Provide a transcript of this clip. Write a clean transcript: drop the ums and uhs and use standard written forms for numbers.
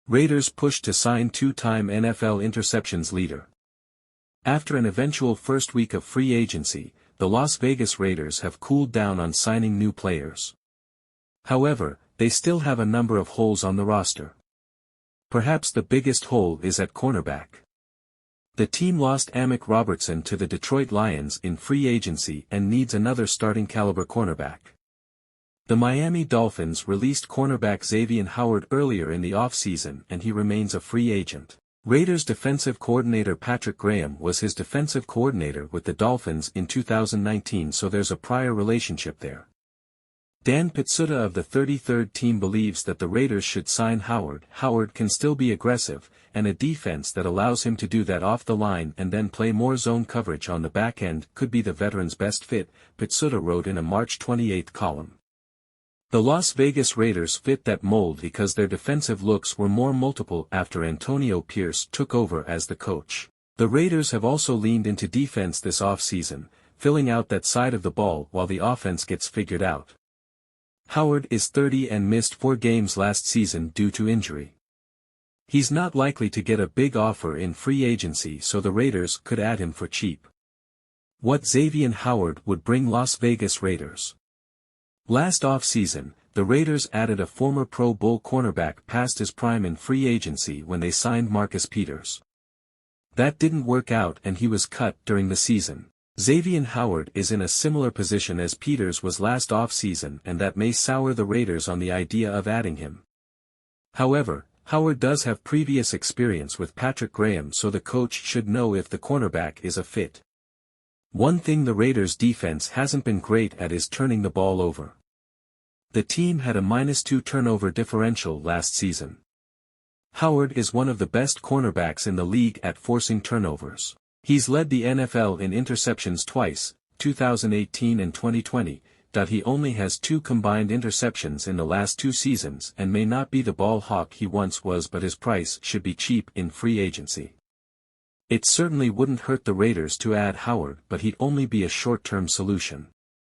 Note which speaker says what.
Speaker 1: Raiders push to sign two-time NFL interceptions leader. After an eventual first week of free agency, the Las Vegas Raiders have cooled down on signing new players. However, they still have a number of holes on the roster. Perhaps the biggest hole is at cornerback. The team lost Amick Robertson to the Detroit Lions in free agency and needs another starting caliber cornerback. The Miami Dolphins released cornerback Xavier Howard earlier in the offseason and he remains a free agent. Raiders defensive coordinator Patrick Graham was his defensive coordinator with the Dolphins in 2019, so there's a prior relationship there. Dan Pizzuta of the 33rd team believes that the Raiders should sign Howard. Howard can still be aggressive, and a defense that allows him to do that off the line and then play more zone coverage on the back end could be the veteran's best fit, Pizzuta wrote in a March 28 column. The Las Vegas Raiders fit that mold because their defensive looks were more multiple after Antonio Pierce took over as the coach. The Raiders have also leaned into defense this offseason, filling out that side of the ball while the offense gets figured out. Howard is 30 and missed 4 games last season due to injury. He's not likely to get a big offer in free agency, so the Raiders could add him for cheap. What Xavier Howard would bring Las Vegas Raiders. Last offseason, the Raiders added a former Pro Bowl cornerback past his prime in free agency when they signed Marcus Peters. That didn't work out and he was cut during the season. Xavier Howard is in a similar position as Peters was last offseason, and that may sour the Raiders on the idea of adding him. However, Howard does have previous experience with Patrick Graham, so the coach should know if the cornerback is a fit. One thing the Raiders' defense hasn't been great at is turning the ball over. The team had a -2 turnover differential last season. Howard is one of the best cornerbacks in the league at forcing turnovers. He's led the NFL in interceptions twice, 2018 and 2020, he only has 2 combined interceptions in the last 2 seasons and may not be the ball hawk he once was, but his price should be cheap in free agency. It certainly wouldn't hurt the Raiders to add Howard, but he'd only be a short-term solution.